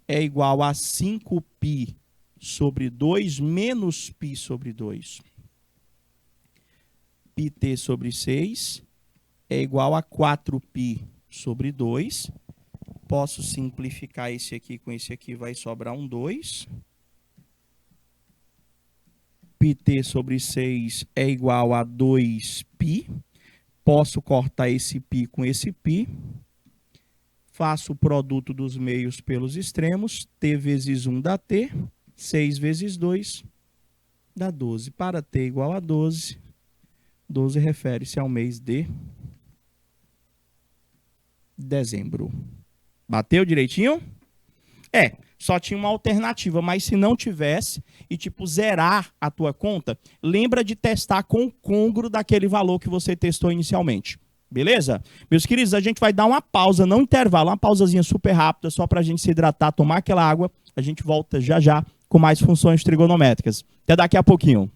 é igual a 5π sobre 2 menos π sobre 2. πt sobre 6 é igual a 4π sobre 2. Posso simplificar esse aqui com esse aqui, vai sobrar um 2. πt sobre 6 é igual a 2π. Posso cortar esse π com esse π. Faço o produto dos meios pelos extremos. T vezes 1 dá T. 6 vezes 2 dá 12. Para T igual a 12, 12 refere-se ao mês de dezembro. Bateu direitinho? Só tinha uma alternativa, mas se não tivesse e tipo zerar a tua conta, lembra de testar com o côngruo daquele valor que você testou inicialmente. Beleza? Meus queridos, a gente vai dar uma pausa, não intervalo, uma pausazinha super rápida, só para a gente se hidratar, tomar aquela água. A gente volta já já com mais funções trigonométricas. Até daqui a pouquinho.